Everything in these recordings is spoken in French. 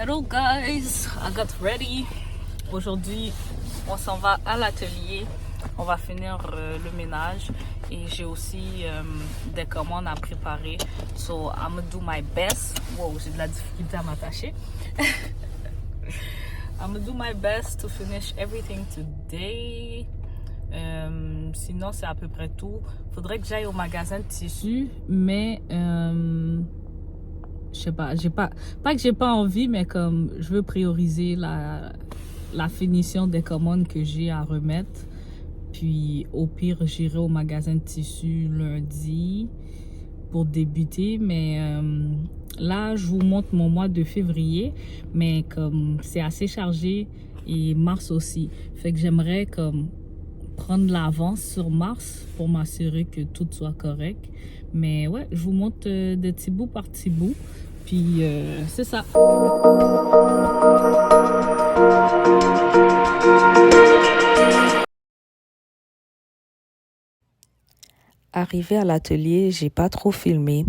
Hello guys, I got ready. Aujourd'hui, on s'en va à l'atelier. On va finir le ménage et j'ai aussi des commandes à préparer. So I'm gonna do my best. Wow, j'ai de la difficulté à m'attacher. I'm gonna do my best to finish everything today. Sinon, c'est à peu près tout. Faudrait que j'aille au magasin de tissus, mais je sais pas, pas que j'ai pas envie, mais comme je veux prioriser la finition des commandes que j'ai à remettre. Puis au pire, j'irai au magasin de tissus lundi pour débuter. Mais là, je vous montre mon mois de février, mais comme c'est assez chargé et mars aussi. Fait que j'aimerais comme prendre l'avance sur mars pour m'assurer que tout soit correct. Mais ouais, je vous montre de petit bout par petit bout. Puis c'est ça. Arrivé à l'atelier, j'ai pas trop filmé.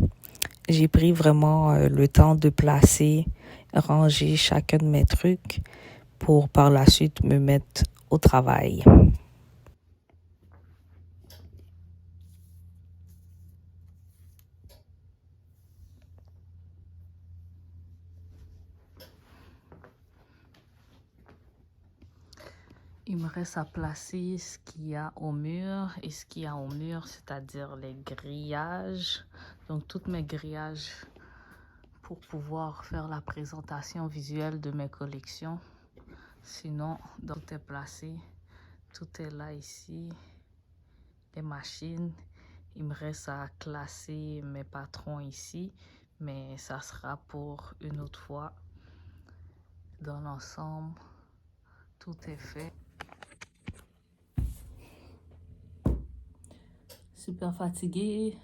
J'ai pris vraiment le temps de placer, ranger chacun de mes trucs pour par la suite me mettre au travail. Il me reste à placer ce qu'il y a au mur et ce qu'il y a au mur, c'est-à-dire les grillages. Donc, tous mes grillages pour pouvoir faire la présentation visuelle de mes collections. Sinon, tout est placé. Tout est là ici. Les machines. Il me reste à classer mes patrons ici. Mais ça sera pour une autre fois. Dans l'ensemble, tout est fait. Super fatiguée.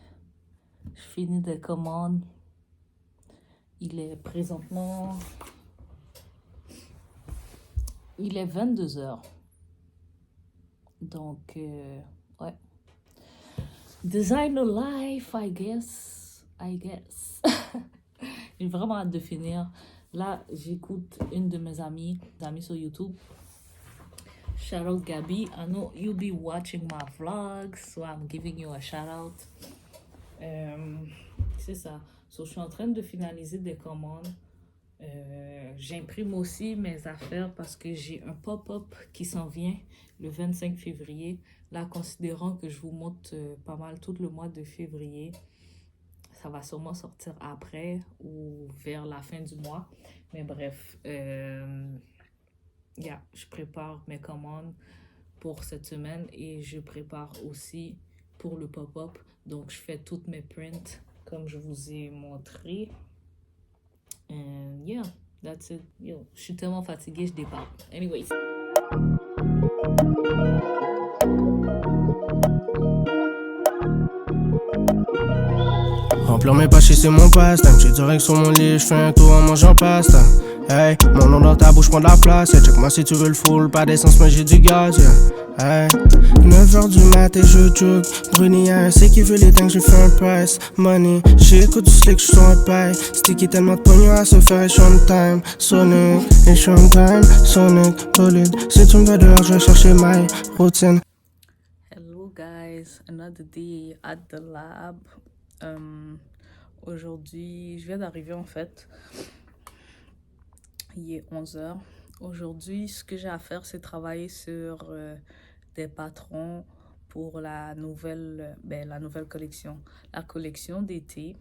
Je finis des commandes. Il est présentement... Il est 22h. Donc, ouais. Designer life, I guess. J'ai vraiment hâte de finir. Là, j'écoute une de mes amies sur YouTube. Shout out Gabi. I know you'll be watching my vlogs, so I'm giving you a shout out. C'est ça. So, je suis en train de finaliser des commandes. J'imprime aussi mes affaires parce que j'ai un pop-up qui s'en vient le 25 février. Là, considérant que je vous montre pas mal tout le mois de février, ça va sûrement sortir après ou vers la fin du mois. Mais bref, je prépare mes commandes pour cette semaine et je prépare aussi pour le pop-up. Donc, je fais toutes mes prints comme je vous ai montré. And yeah, that's it. Yo, je suis tellement fatiguée, je déparle. Anyways. Remplir mes poches, c'est mon passe-temps. J'ai direct sur mon lit, je fais un tour en mangeant pasta. Hey, mon nom dans ta bouche prend de la place. Yeah, check moi si tu veux le full, pas d'essence, mais j'ai du gaz. Yeah. Hey, 9h du mat et je joue. Brunilla, c'est qui veut les dingues, je fais un price. Money, j'écoute du slick, je suis un paille. Sticky tellement de pognon à se faire, et time. Sonic, et time. Sonic, bolide. Si tu me vas dehors, je vais chercher my routine. Hello guys, another day at the lab. Aujourd'hui, je viens d'arriver en fait. Il est 11h. Aujourd'hui, ce que j'ai à faire, c'est travailler sur des patrons pour la nouvelle collection. La collection d'été.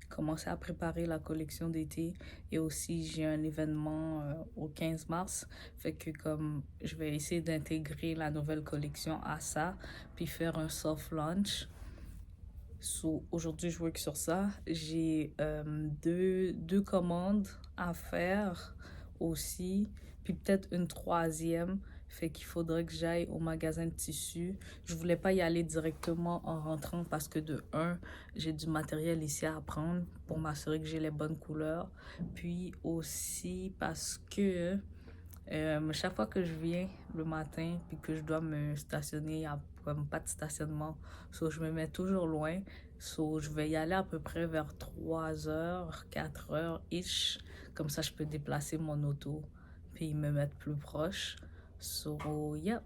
Commencer à préparer la collection d'été. Et aussi, j'ai un événement au 15 mars. Fait que comme je vais essayer d'intégrer la nouvelle collection à ça. Puis faire un soft launch. So, aujourd'hui, je work sur ça. J'ai deux commandes à faire aussi. Puis peut-être une troisième. Fait qu'il faudrait que j'aille au magasin de tissus. Je voulais pas y aller directement en rentrant parce que de un, j'ai du matériel ici à prendre pour m'assurer que j'ai les bonnes couleurs. Puis aussi parce que Chaque fois que je viens le matin puis que je dois me stationner, il n'y a comme pas de stationnement. So, je me mets toujours loin. So, je vais y aller à peu près vers 3 heures, 4 heures-ish. Comme ça, je peux déplacer mon auto puis me mettre plus proche. So, yeah.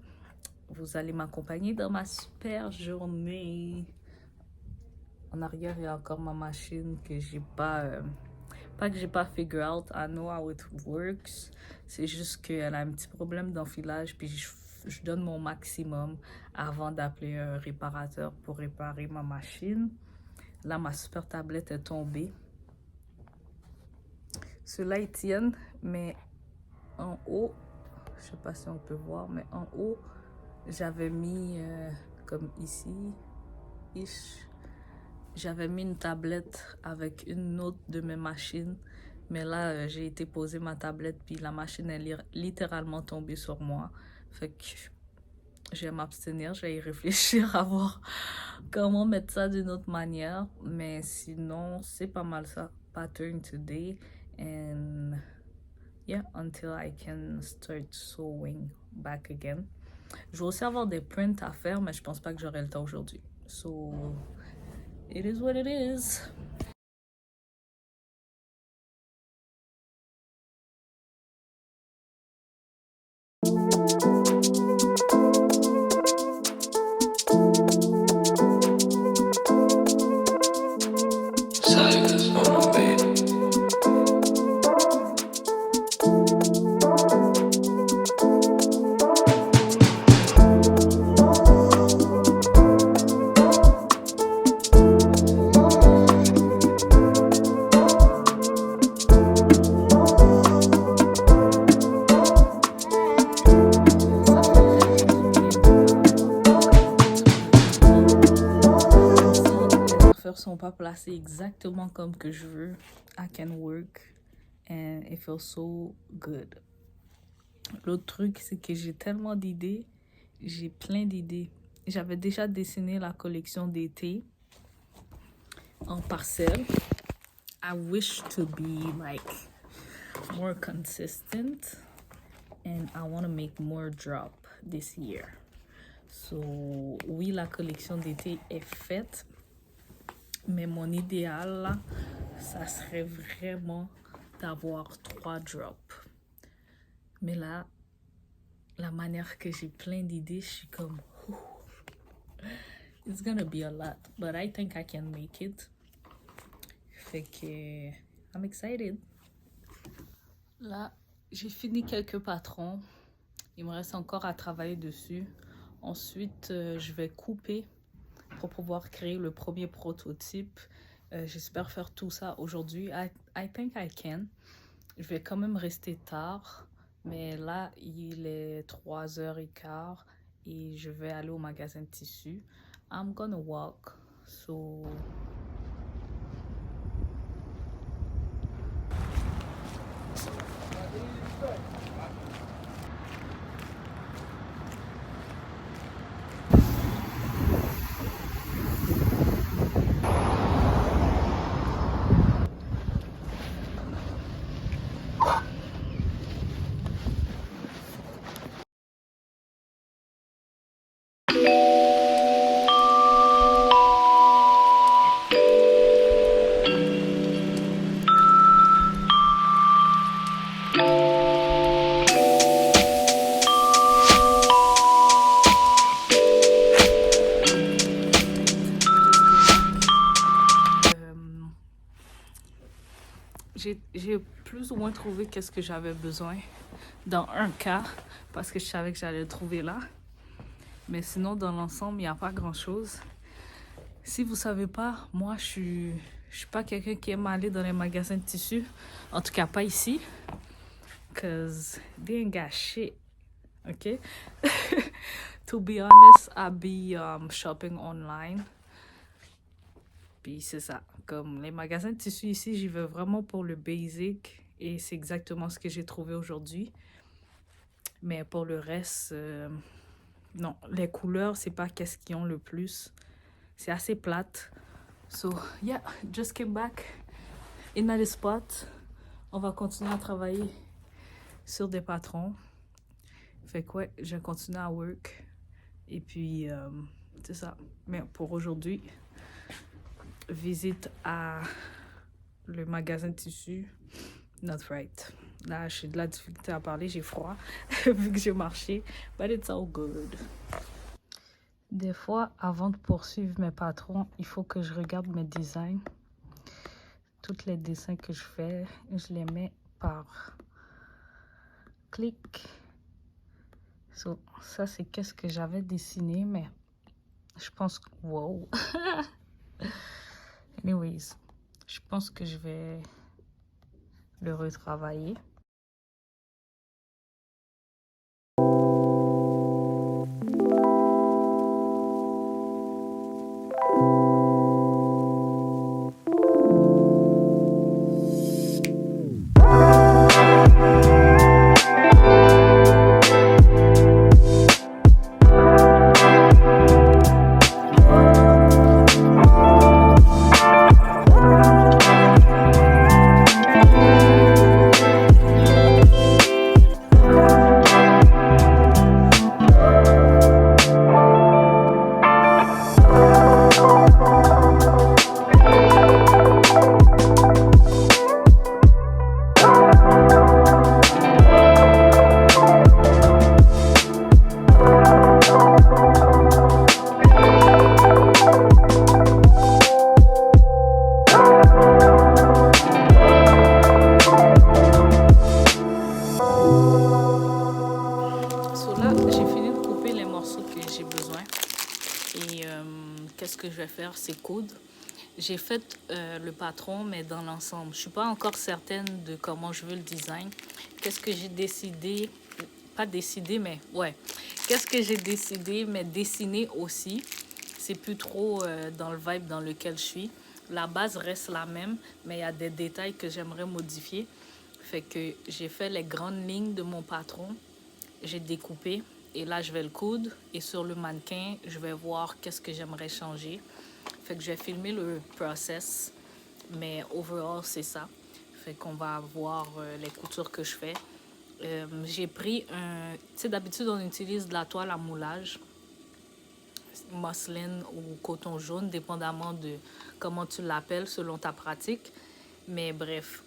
Vous allez m'accompagner dans ma super journée. En arrière, il y a encore ma machine que j'ai pas que j'ai pas figure out. I know how it works. C'est juste qu'elle a un petit problème d'enfilage, puis je donne mon maximum avant d'appeler un réparateur pour réparer ma machine. Là, ma super tablette est tombée. Ceux-là, ils tiennent, mais en haut, je sais pas si on peut voir, mais en haut, j'avais mis, comme ici, j'avais mis une tablette avec une autre de mes machines. Mais là, j'ai été poser ma tablette, puis la machine est littéralement tombée sur moi. Fait que je vais m'abstenir, je vais y réfléchir à voir comment mettre ça d'une autre manière. Mais sinon, c'est pas mal ça. Pattern today. And yeah, until I can start sewing back again. Je vais aussi avoir des prints à faire, mais je pense pas que j'aurai le temps aujourd'hui. So, it is what it is. Sont pas placés exactement comme que je veux. I can work and it feels so good. L'autre truc, c'est que j'ai tellement d'idées. J'ai plein d'idées. J'avais déjà dessiné la collection d'été en parcelles. I wish to be like more consistent and I want to make more drop this year. So, oui, la collection d'été est faite. Mais mon idéal, là, ça serait vraiment d'avoir 3 drops. Mais là, la manière que j'ai plein d'idées, je suis comme... It's gonna be a lot, but I think I can make it. Fait que... I'm excited. Là, j'ai fini quelques patrons. Il me reste encore à travailler dessus. Ensuite, je vais couper pour pouvoir créer le premier prototype. J'espère faire tout ça aujourd'hui. I think I can. Je vais quand même rester tard, mais là, il est 3h15 et je vais aller au magasin de tissus. I'm gonna walk, so... J'ai plus ou moins trouvé qu'est-ce que j'avais besoin dans un cas, parce que je savais que j'allais le trouver là. Mais sinon, dans l'ensemble, il n'y a pas grand-chose. Si vous savez pas, moi, je suis pas quelqu'un qui aime aller dans les magasins de tissus. En tout cas, pas ici. Cause they ain't got shit. OK? To be honest, I be shopping online. Puis c'est ça. Comme les magasins de tissus ici, j'y vais vraiment pour le basic. Et c'est exactement ce que j'ai trouvé aujourd'hui. Mais pour le reste, non. Les couleurs, c'est pas qu'est-ce qu'ils ont le plus. C'est assez plate. So, yeah, just came back in the spot. On va continuer à travailler sur des patrons. Fait que ouais, je continue à work. Et puis, c'est ça. Mais pour aujourd'hui, visite à le magasin de tissus, not right. Là, j'ai de la difficulté à parler, j'ai froid, vu que j'ai marché. But it's all good. Des fois, avant de poursuivre mes patrons, il faut que je regarde mes designs. Tous les dessins que je fais, je les mets par clic. So, ça, c'est qu'est-ce que j'avais dessiné, mais je pense que... Wow! Anyways, je pense que je vais le retravailler. Qu'est-ce que je vais faire, c'est coudre. J'ai fait le patron, mais dans l'ensemble. Je suis pas encore certaine de comment je veux le design. Qu'est-ce que j'ai décidé, pas décidé, mais ouais. Qu'est-ce que j'ai décidé, mais dessiner aussi. C'est plus trop dans le vibe dans lequel je suis. La base reste la même, mais il y a des détails que j'aimerais modifier. Fait que j'ai fait les grandes lignes de mon patron. J'ai découpé. Et là, je vais le coudre. Et sur le mannequin, je vais voir qu'est-ce que j'aimerais changer. Fait que je vais filmer le process. Mais overall, c'est ça. Fait qu'on va voir les coutures que je fais. J'ai pris un... Tu sais, d'habitude, on utilise de la toile à moulage. Mousseline ou coton jaune, dépendamment de comment tu l'appelles selon ta pratique. Mais bref...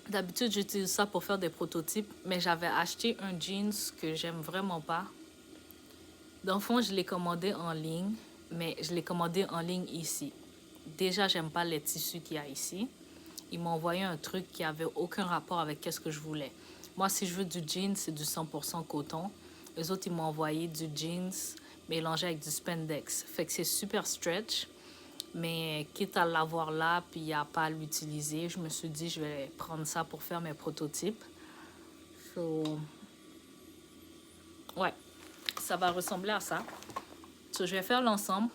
D'habitude, j'utilise ça pour faire des prototypes, mais j'avais acheté un jeans que j'aime vraiment pas. Dans le fond, je l'ai commandé en ligne, mais je l'ai commandé en ligne ici. Déjà, j'aime pas les tissus qu'il y a ici. Ils m'ont envoyé un truc qui avait aucun rapport avec ce que je voulais. Moi, si je veux du jeans, c'est du 100% coton. Les autres, ils m'ont envoyé du jeans mélangé avec du spandex. Fait que c'est super stretch. Mais quitte à l'avoir là, puis à pas l'utiliser, je me suis dit, je vais prendre ça pour faire mes prototypes. So, ouais, ça va ressembler à ça. So, je vais faire l'ensemble,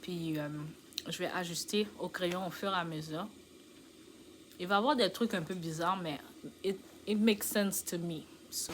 puis je vais ajuster au crayon au fur et à mesure. Il va y avoir des trucs un peu bizarres, mais it makes sense to me. So...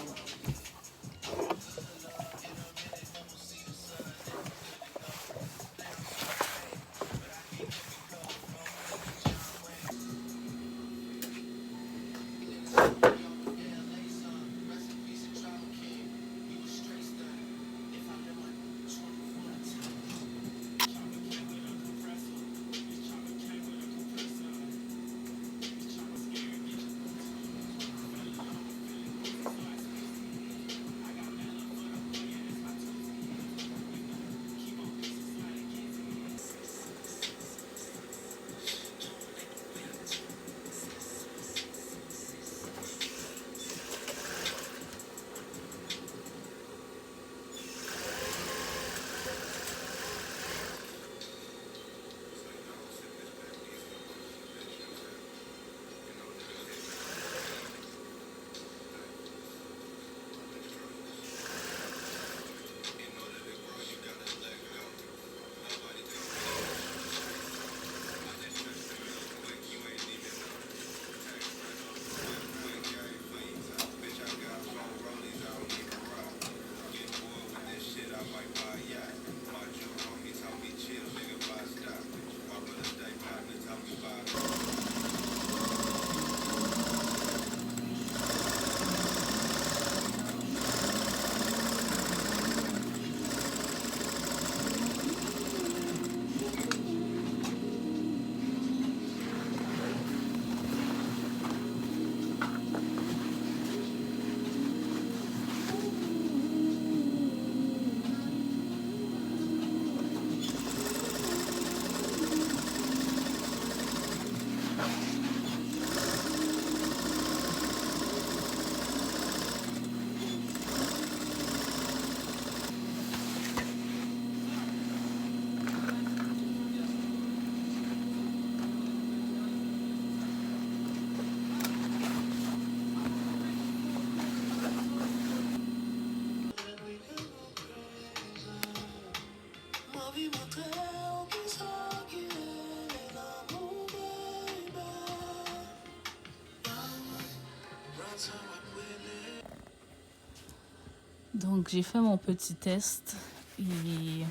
Donc j'ai fait mon petit test et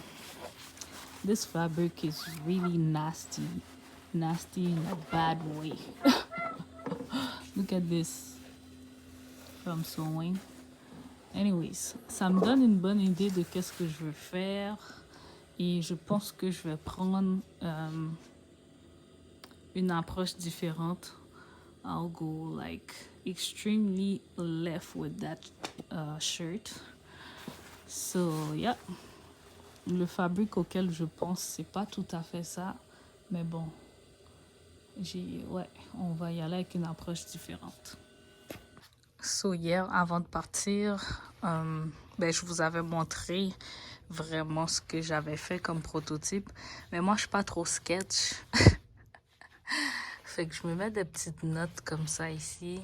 this fabric is really nasty in a bad way. Look at this from sewing. Anyways, ça me donne une bonne idée de qu'est-ce que je veux faire et je pense que je vais prendre une approche différente. I'll go like extremely left with that shirt. So yeah, le fabric auquel je pense c'est pas tout à fait ça, mais bon, on va y aller avec une approche différente. So hier, avant de partir, je vous avais montré vraiment ce que j'avais fait comme prototype. Mais moi, je suis pas trop sketch. Fait que je me mets des petites notes comme ça ici.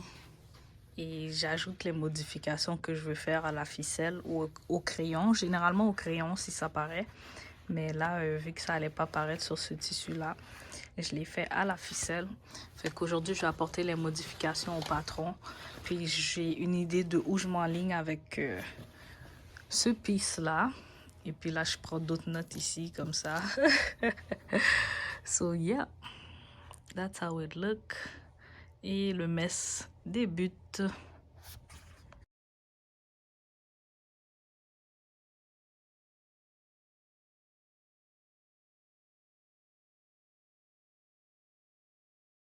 Et j'ajoute les modifications que je veux faire à la ficelle ou au crayon. Généralement au crayon si ça paraît. Mais là, vu que ça allait pas paraître sur ce tissu-là, je l'ai fait à la ficelle. Fait qu'aujourd'hui, je vais apporter les modifications au patron. Puis j'ai une idée de où je m'enligne avec ce piece-là. Et puis là, je prends d'autres notes ici, comme ça. So yeah, that's how it look. Et le mess débute.